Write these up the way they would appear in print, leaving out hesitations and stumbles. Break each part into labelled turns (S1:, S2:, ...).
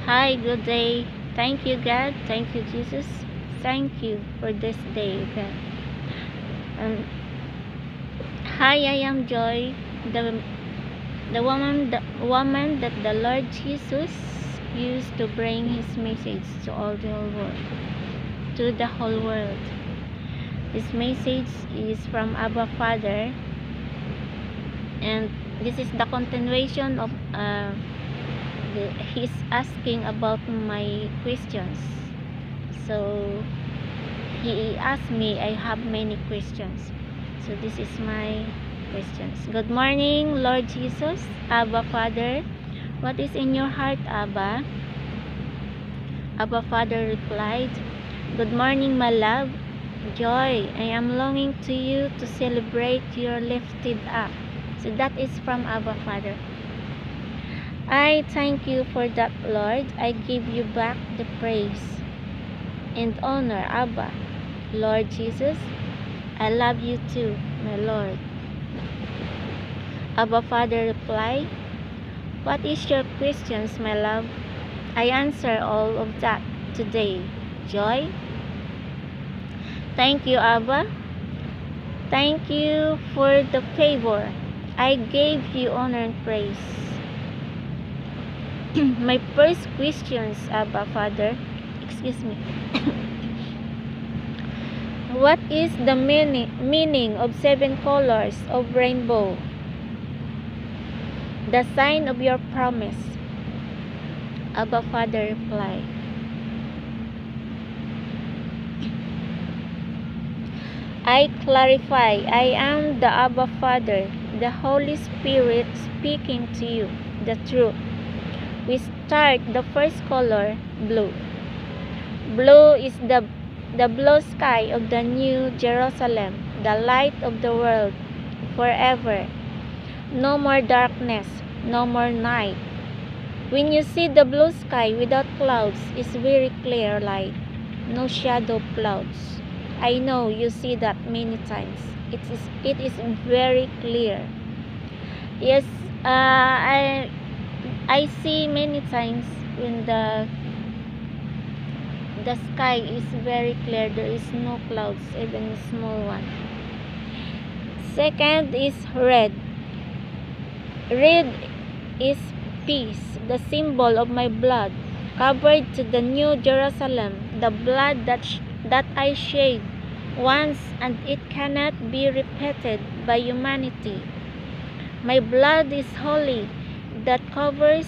S1: Hi, good day. Thank you, God. Thank you, Jesus. Thank you for this day, God. Um, Hi, I am Joy, the woman that the Lord Jesus used to bring His message to all the whole world, to the whole world. This message is from Abba Father, and this is the continuation of He's asking about my questions. So he asked me, I have many questions. So this is my questions. Good morning, Lord Jesus. Abba Father, what is in your heart, Abba? Abba Father replied, good morning, my love. Joy, I am longing to you to celebrate your lifted up. So that is from Abba Father. I thank you for that, Lord. I give you back the praise and honor, Abba. Lord Jesus, I love you too, my Lord. Abba Father replied, what is your questions, my love? I answer all of that today. Joy? Thank you, Abba. Thank you for the favor. I gave you honor and praise. My first questions, Abba Father, excuse me. What is the meaning of 7 colors of rainbow? The sign of your promise. Abba Father replied, I clarify, I am the Abba Father, the Holy Spirit speaking to you, the truth. We start the first color, blue. Blue is the blue sky of the New Jerusalem, the light of the world, forever. No more darkness, no more night. When you see the blue sky without clouds, it's very clear light, no shadow clouds. I know you see that many times. It is very clear. Yes, I see many times when the sky is very clear. There is no clouds, even a small one. Second is red. Red is peace, the symbol of my blood, covered to the New Jerusalem, the blood that I shed once and it cannot be repeated by humanity. My blood is holy, that covers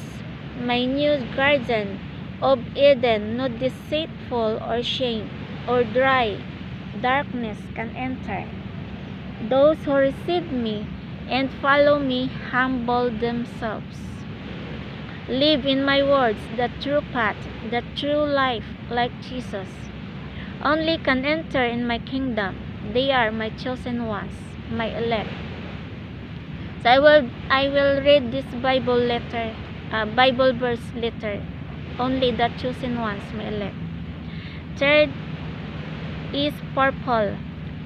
S1: my new garden of Eden. No deceitful or shame or dry darkness can enter. Those who receive me and follow me humble themselves. Live in my words, the true path, the true life, like Jesus. Only can enter in my kingdom. They are my chosen ones, my elect. So I will read this Bible verse later. Only the chosen ones, my elect. Third is purple.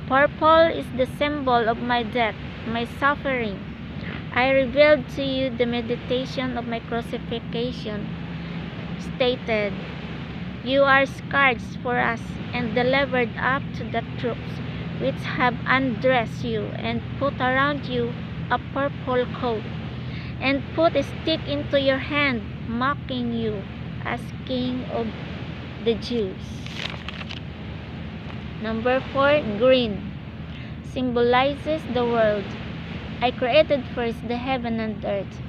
S1: Purple is the symbol of my death, my suffering. I revealed to you the meditation of my crucifixion, stated, you are scourged for us and delivered up to the troops, which have undressed you and put around you a purple coat, and put a stick into your hand, mocking you as king of the Jews. Number 4, green, symbolizes the world. I created first the heaven and earth.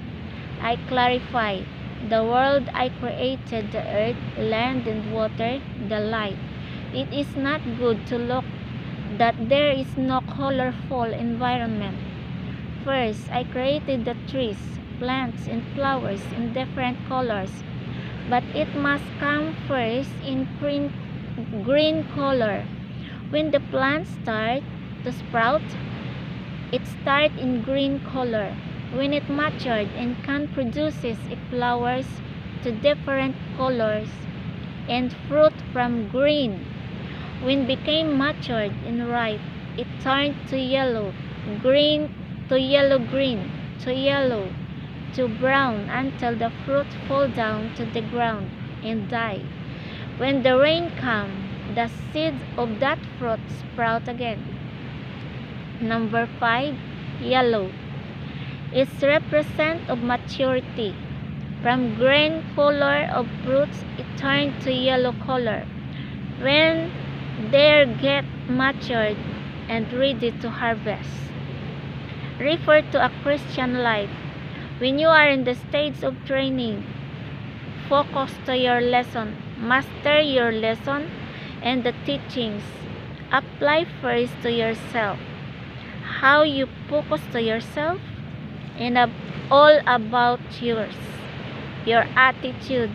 S1: I clarify, the world I created, the earth, land and water, the light. It is not good to look that there is no colorful environment. First, I created the trees, plants and flowers in different colors, but it must come first in green color. When the plants start to sprout, it starts in green color. When it matured and can produces flowers to different colors and fruit from green. When became matured and ripe, it turned to yellow, green to yellow-green, to yellow, to brown until the fruit fall down to the ground. and die. When the rain comes, the seeds of that fruit sprout again. Number 5, yellow. It's represent of maturity. From green color of fruits, it turns to yellow color when they get matured and ready to harvest. Refer to a Christian life. When you are in the stage of training, focus to your lesson, master your lesson and the teachings. Apply first to yourself. How you focus to yourself and all about yours. Your attitude,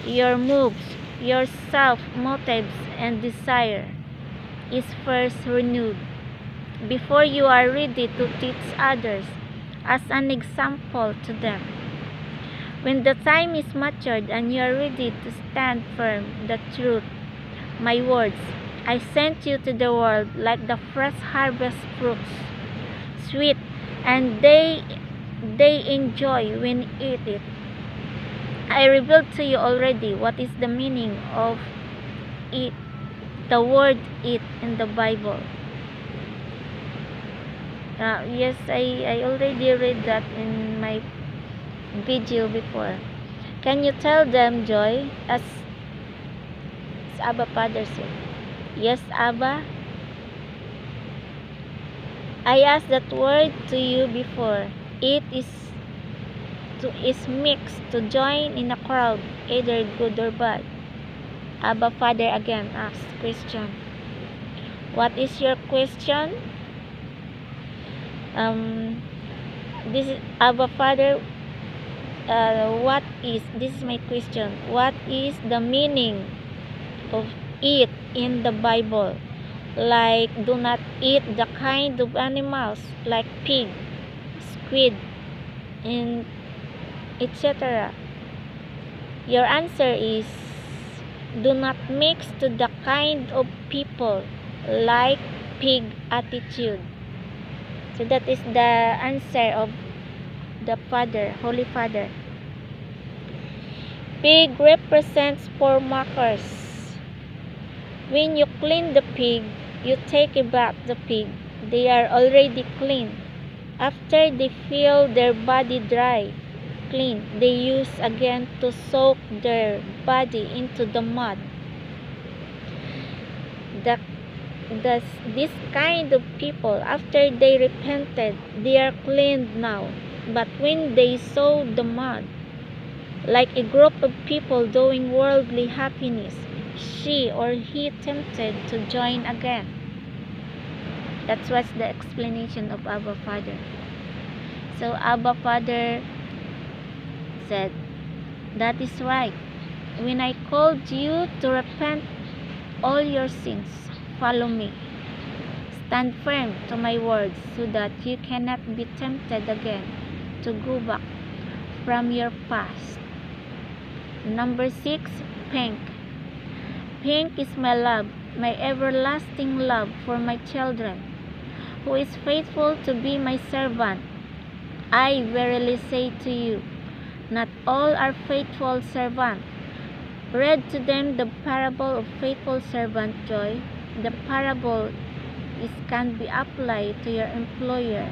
S1: your moves, your self-motives and desire is first renewed before you are ready to teach others as an example to them. When the time is matured and you are ready to stand firm the truth, my words, I sent you to the world like the fresh harvest fruits, sweet, and they enjoy when eat it. I revealed to you already what is the meaning of it, the word it in the Bible. Yes, I already read that in my video before. Can you tell them, Joy, as Abba Father said? Yes, Abba. I asked that word to you before. It is mixed to join in a crowd, either good or bad. Abba Father again asked question. What is your question? This is Abba Father. This is my question. What is the meaning of eat in the Bible? Like, do not eat the kind of animals like pig, squid, and etc. Your answer is, do not mix to the kind of people like pig attitude. So that is the answer of the Father, Holy Father. Pig represents poor markers. When you clean the pig, you take back the pig. They are already clean. After they feel their body dry, clean, they use again to soak their body into the mud. This kind of people, after they repented, they are cleaned now. But when they saw the mud, like a group of people doing worldly happiness, she or he tempted to join again. That was the explanation of Abba Father. So Abba Father said, that is right. When I called you to repent all your sins, follow me. Stand firm to my words so that you cannot be tempted again to go back from your past. Number 6, pink. Pink is my love, my everlasting love for my children, who is faithful to be my servant. I verily say to you, not all are faithful servants. Read to them the parable of faithful servant, Joy. The parable can be applied to your employer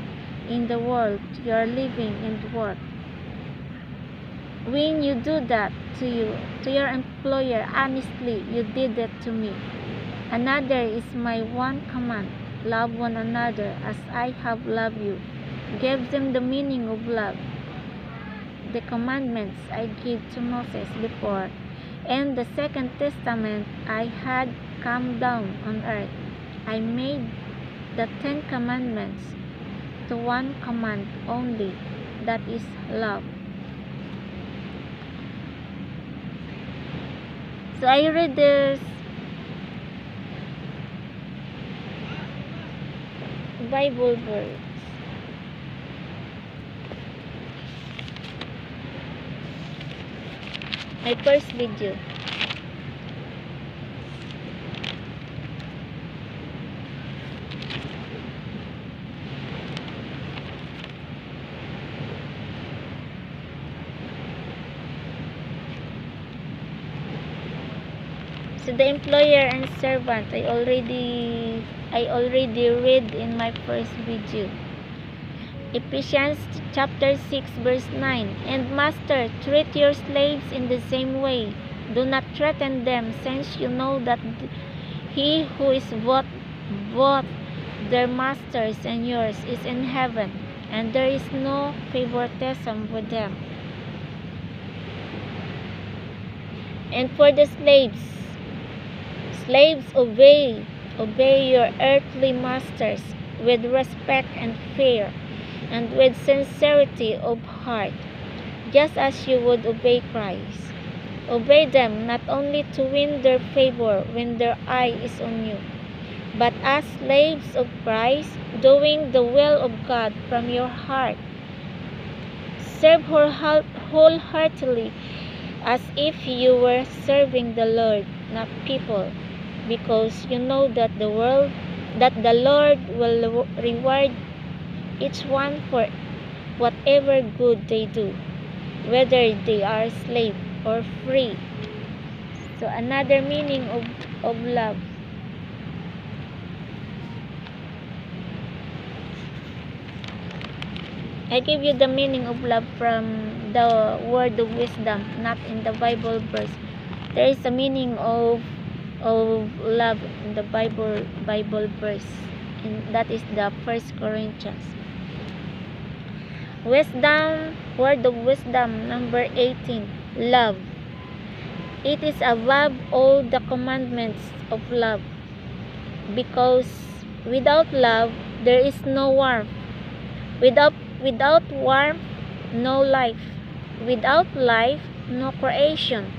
S1: in the world you are living and work. When you do that to your employer honestly, you did that to me. Another is my one command, love one another as I have loved you. Give them the meaning of love. The commandments I gave to Moses before, and the second testament I had come down on earth. I made the 10 commandments to one command only, that is love. So I read this Bible verse. My first video. So the employer and servant, I already read in my first video. Ephesians chapter 6 verse 9. And master, treat your slaves in the same way. Do not threaten them, since you know that he who is both their masters and yours is in heaven, and there is no favoritism with them. And for the slaves, obey your earthly masters with respect and fear, and with sincerity of heart, just as you would obey Christ. Obey them not only to win their favor when their eye is on you, but as slaves of Christ, doing the will of God from your heart. Serve wholeheartedly, as if you were serving the Lord, not people, because you know that the Lord will reward each one for whatever good they do, whether they are slave or free. So another meaning of love. I give you the meaning of love from the word of wisdom, not in the Bible verse. There is a meaning of love in the Bible verse, and that is the 1 Corinthians. Wisdom, word of wisdom number 18. Love. It is above all the commandments of love, because without love there is no warmth. Without warmth, no life. Without life, no creation.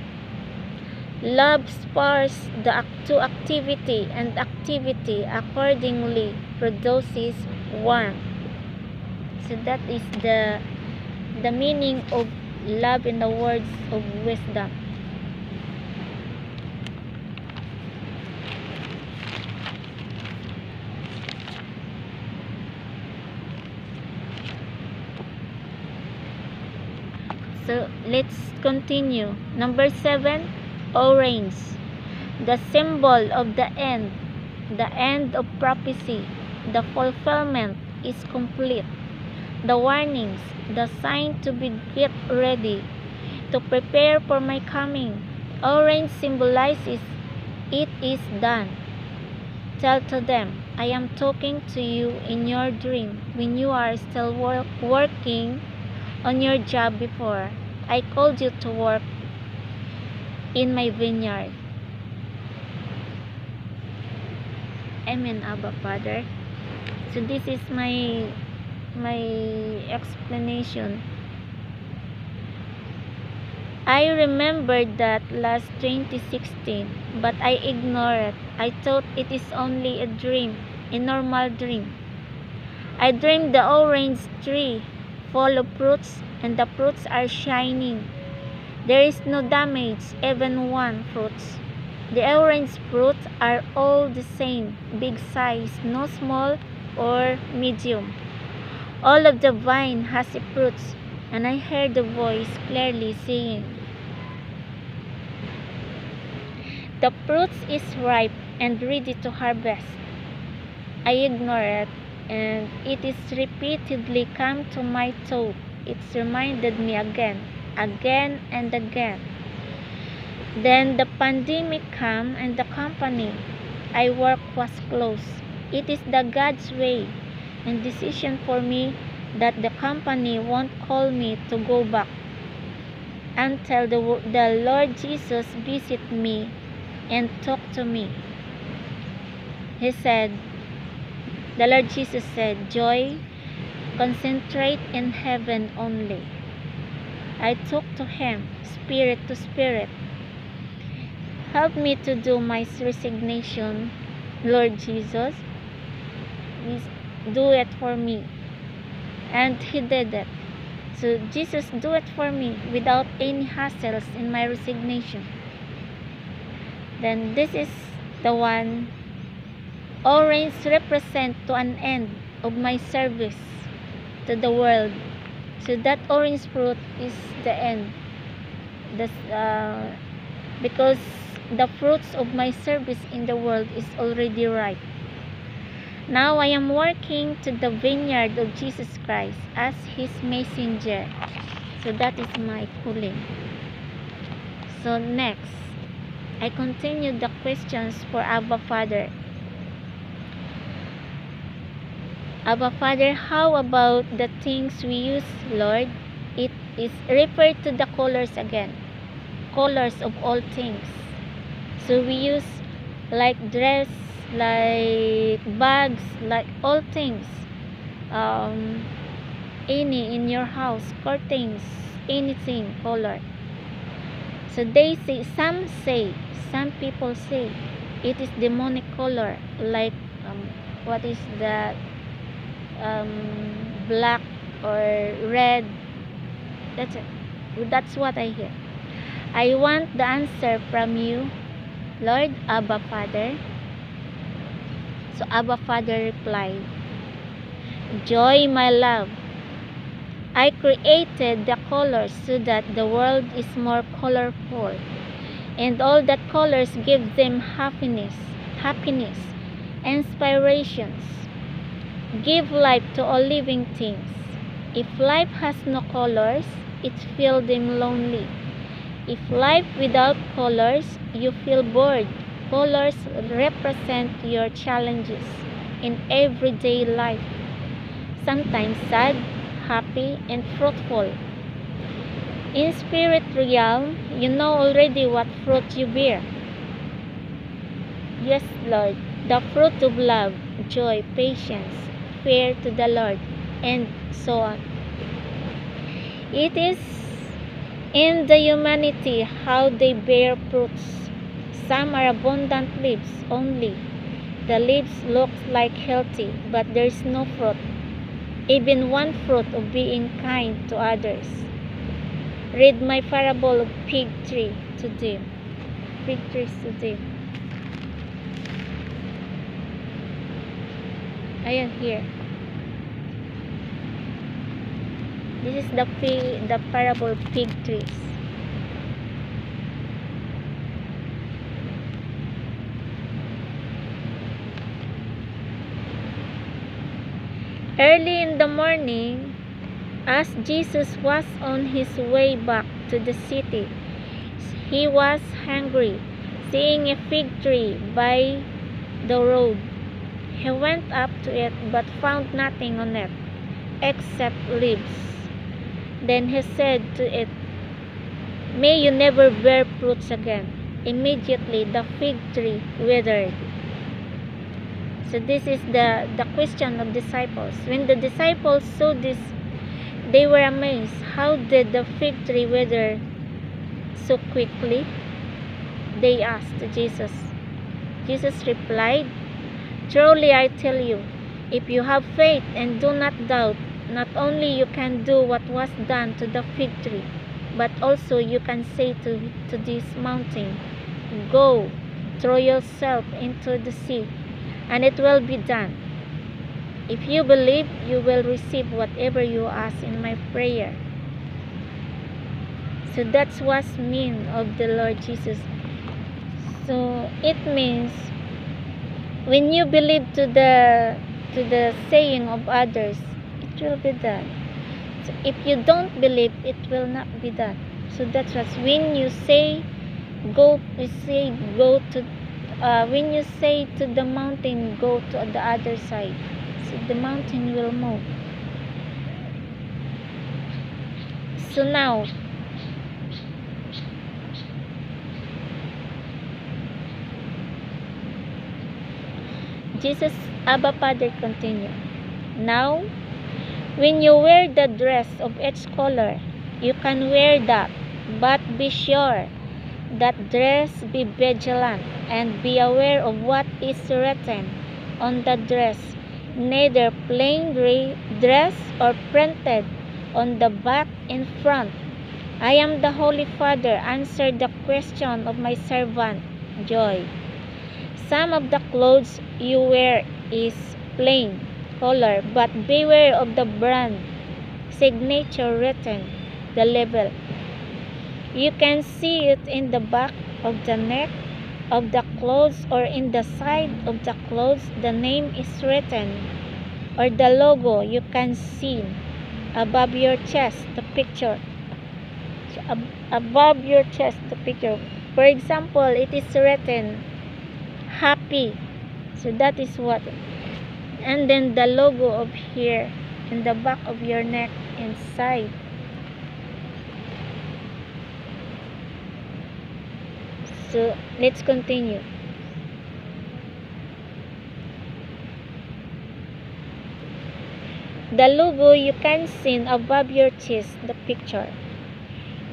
S1: Love spurs to activity, and activity accordingly produces warmth. So that is the meaning of love in the words of wisdom. So let's continue. Number 7, orange. The symbol of the end of prophecy. The fulfillment is complete. The warnings, the sign to be get ready, to prepare for my coming. Orange symbolizes it is done. Tell to them, I am talking to you in your dream when you are still working on your job before I called you to work in my vineyard. Amen, Abba Father. So this is my explanation. I remembered that last 2016, but I ignored it. I thought it is only a dream, a normal dream. I dreamed the orange tree full of fruits, and the fruits are shining. There is no damage, even one fruits. The orange fruits are all the same, big size, no small or medium. All of the vine has the fruits, and I heard the voice clearly saying, the fruits is ripe and ready to harvest. I ignored it, and it is repeatedly come to my thought. It's reminded me again and again. Then the pandemic came, and the company I work was closed. It is the God's way and decision for me that the company won't call me to go back until the Lord Jesus visit me and talk to me. The Lord Jesus said, Joy, concentrate in heaven only. I talked to him, spirit to spirit. Help me to do my resignation, Lord Jesus. Please do it for me. And he did it. So Jesus do it for me without any hassles in my resignation. Then this is the one. Orange represent to an end of my service to the world. So that orange fruit is the end. Because the fruits of my service in the world is already ripe. Now I am working to the vineyard of Jesus Christ as His messenger. So that is my calling. So next, I continue the questions for Abba Father. Abba Father, how about the things we use, Lord? It is referred to the colors again. Colors of all things. So we use like dress, like bags, like all things. Any in your house, curtains, anything, color. So they say, some people say, it is demonic color, like what is that? Black or red. That's it. That's what I hear. I want the answer from you, Lord. Abba Father. So Abba Father replied, Joy, my love, I created the colors so that the world is more colorful, and all that colors give them happiness, inspirations, give life to all living things. If life has no colors, it feels them lonely. If life without colors, you feel bored. Colors represent your challenges in everyday life, sometimes sad, happy, and fruitful. In spirit realm, you know already what fruit you bear. Yes, Lord, the fruit of love, joy, patience, fear to the Lord, and so on. It is in the humanity how they bear fruits. Some are abundant leaves only. The leaves look like healthy, but there is no fruit. Even one fruit of being kind to others. Read my parable of fig tree to them. Fig trees to them. Ayan, here. This is the parable of fig trees. Early in the morning, as Jesus was on his way back to the city, he was hungry. Seeing a fig tree by the road, he went up to it but found nothing on it except leaves. Then he said to it, May you never bear fruits again. Immediately the fig tree withered. So this is the question of disciples. When the disciples saw this, they were amazed. How did the fig tree wither so quickly? They asked Jesus. Jesus replied, Truly I tell you, if you have faith and do not doubt, not only you can do what was done to the fig tree, but also you can say to this mountain, Go, throw yourself into the sea, and it will be done. If you believe, you will receive whatever you ask in my prayer. So that's what's mean of the Lord Jesus. So it means when you believe to the saying of others, it will be done. So if you don't believe, it will not be done. So that's what when you say go to when you say to the mountain, go to the other side, so the mountain will move. So now Jesus, Abba Father, continue. Now, when you wear the dress of each color, you can wear that, but be sure that dress, be vigilant, and be aware of what is written on the dress, neither plain dress or printed on the back in front. I am the Holy Father, answer the question of my servant Joy. Some of the clothes you wear is plain color, but beware of the brand, signature written, the label. You can see it in the back of the neck of the clothes or in the side of the clothes the name is written, or the logo you can see above your chest, the picture. Above your chest, the picture. For example, it is written happy. So that is what. And then the logo of here in the back of your neck inside. So let's continue. The logo you can see above your chest, the picture.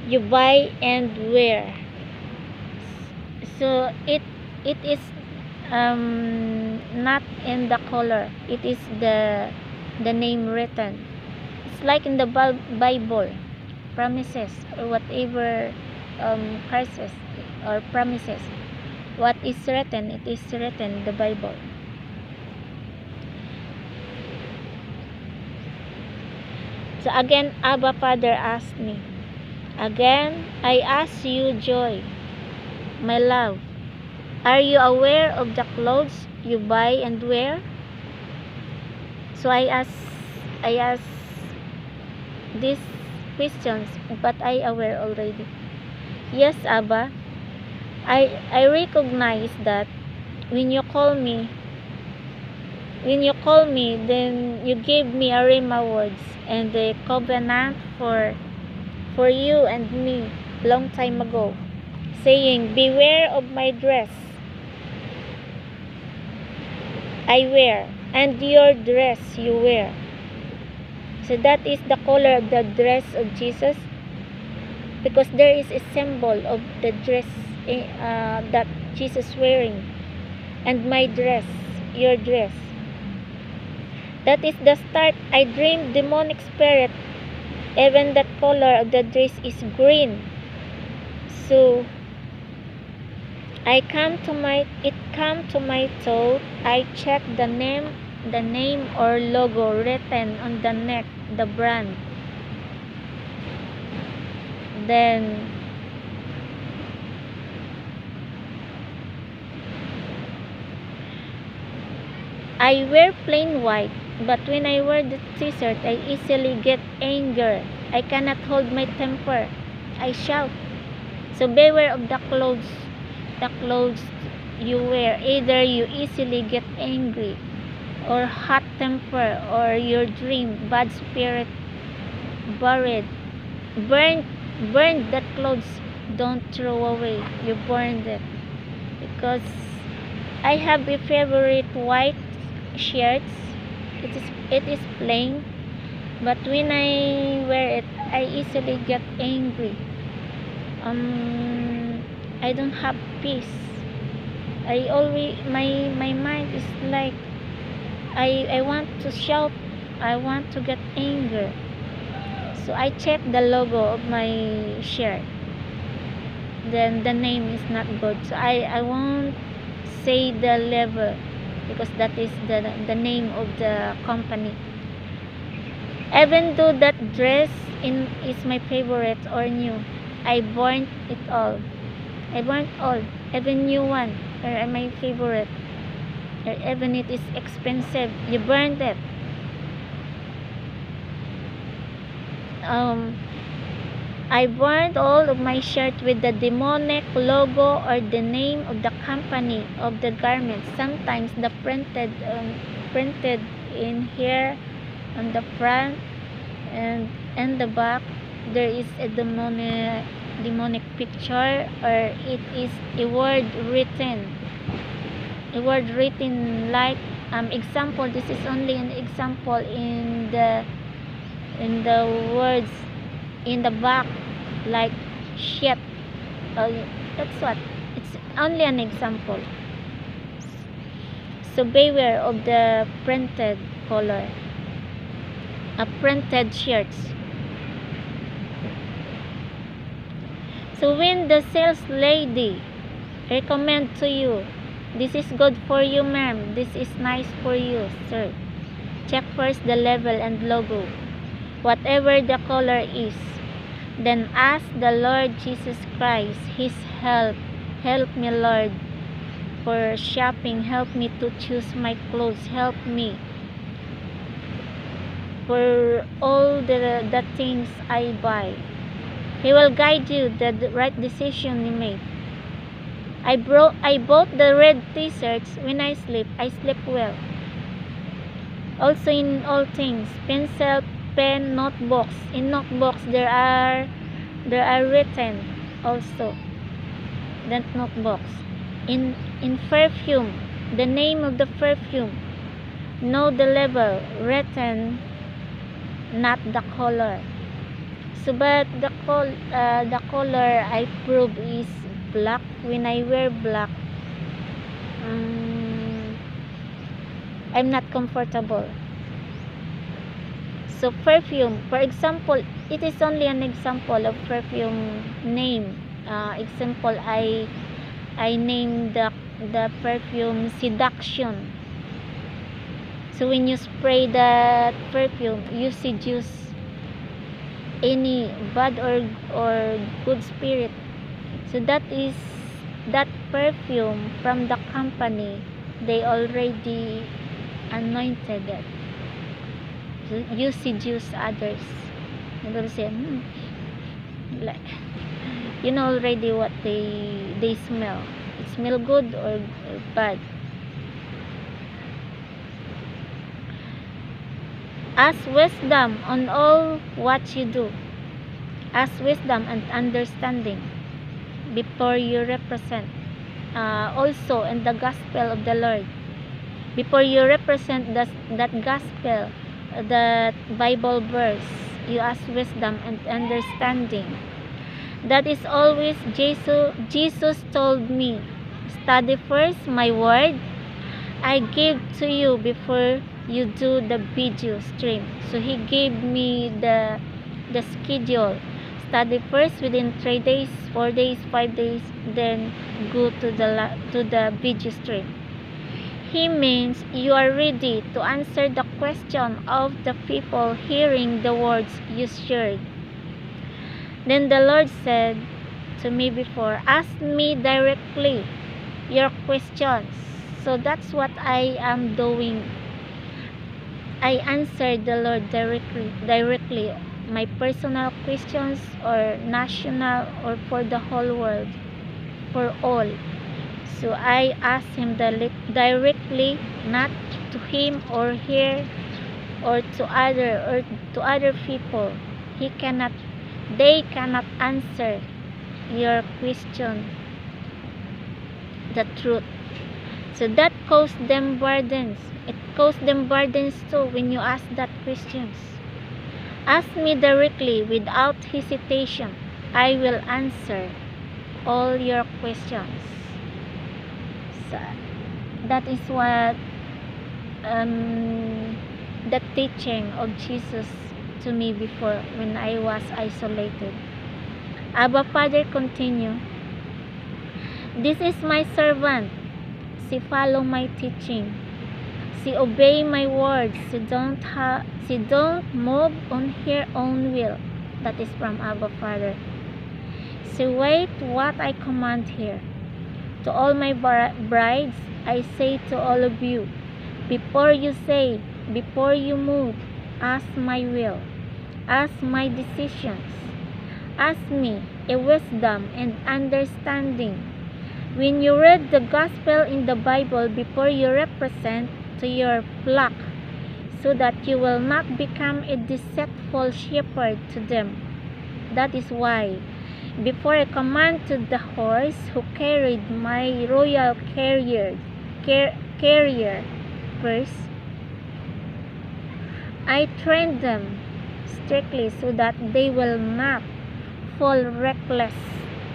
S1: You buy and wear. So it is not in the color. It is the name written. It's like in the Bible, promises or whatever, curses or promises. What is written? It is written in the Bible. So again, Abba Father asked me. Again, I ask you, Joy, my love, are you aware of the clothes you buy and wear? So I ask these questions, but I aware already. Yes, Abba, I recognize that when you call me, then you gave me a rhema words and the covenant for you and me long time ago, saying, beware of my dress I wear, and your dress you wear. So that is the color of the dress of Jesus, because there is a symbol of the dress that Jesus wearing, and my dress, your dress. That is the start. I dreamed demonic spirit. Even that color of the dress is green. So it come to my thought. I check the name or logo written on the neck, the brand. Then I wear plain white, but when I wear the t-shirt, I easily get anger. I cannot hold my temper. I shout. So beware of the clothes you wear. Either you easily get angry, or hot temper, or your dream, bad spirit, buried. Burn that clothes. Don't throw away. You burned it. Because I have a favorite white shirts. It is plain, but when I wear it, I easily get angry. I don't have peace. My mind is like I want to shout. I want to get anger. So I check the logo of my shirt. Then the name is not good. So I won't say the level, because that is the name of the company. Even though that dress is my favorite or new, I burnt it all. Even new one or my favorite, or even it is expensive, you burned it. I burned all of my shirt with the demonic logo or the name of the company of the garment. Sometimes the printed in here on the front and the back, there is a demonic picture, or it is a word written like example. This is only an example in the words in the back, like shit. That's what, it's only an example. So beware of the printed color, printed shirts. So when the sales lady recommend to you, this is good for you, ma'am, this is nice for you, sir, check first the level and logo, whatever the color is. Then ask the Lord Jesus Christ His help. Help me, Lord, for shopping, help me to choose my clothes, help me for all the things I buy. He will guide you the right decision you make. I bought the red t-shirts. When I sleep well. Also in all things, pencil, pen, notebooks. In notebooks there are written also the notebooks. In perfume, the name of the perfume, know the level, written, not the color. So but the color I prove is black. When I wear black, I'm not comfortable. So perfume, for example, it is only an example of perfume name. Example, I name the perfume seduction. So when you spray that perfume, you seduce any bad or good spirit. So that is that perfume from the company, they already anointed it. So you seduce others. You will say, like, you know already what they smell. It smell good or bad. Ask wisdom on all what you do. Ask wisdom and understanding before you represent. Also in the gospel of the Lord, before you represent that gospel, that Bible verse, you ask wisdom and understanding. That is always Jesus told me, study first my word I gave to you before you do the video stream. So he gave me the schedule. Study first within 3 days, 4 days, 5 days, then go to the video stream. He means you are ready to answer the question of the people hearing the words you shared. Then the Lord said to me before, ask me directly your questions. So that's what I am doing. I answered the Lord directly my personal questions, or national, or for the whole world, for all. So I asked him directly, not to him or here or to other people. They cannot answer your question the truth. So that caused them burdens. It caused them burdens too when you ask that questions. Ask me directly without hesitation. I will answer all your questions. So that is what the teaching of Jesus to me before when I was isolated. Abba Father continue. This is my servant. She follow my teaching. She obey my words. She don't move on her own will. That is from Abba Father. She wait what I command her. To all my brides, I say to all of you, before you say, before you move, ask my will, ask my decisions, ask me a wisdom and understanding. When you read the gospel in the Bible, before you represent to your flock, so that you will not become a deceitful shepherd to them. That is why, before I command to the horse who carried my royal carrier first, I trained them strictly so that they will not fall reckless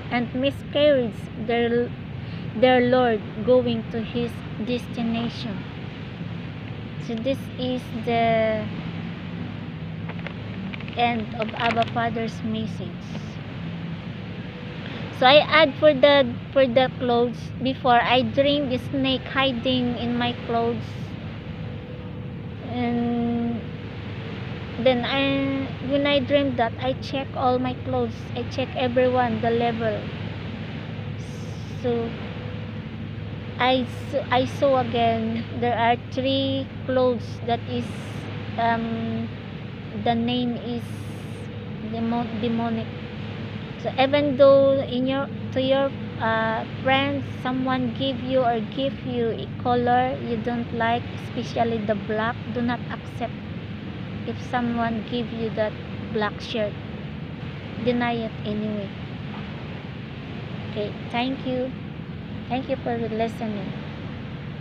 S1: and miscarry their Lord going to his destination. So this is the end of Abba Father's message. So I add for the clothes. Before, I dreamed a snake hiding in my clothes, and then when I dreamed that, I check all my clothes. I check everyone, the level. So I saw again there are three clothes that is the name is demonic. So even though in your to your friends someone give you or give you a color you don't like, especially the black, do not accept. If someone give you that black shirt, deny it anyway. Okay, thank you for listening.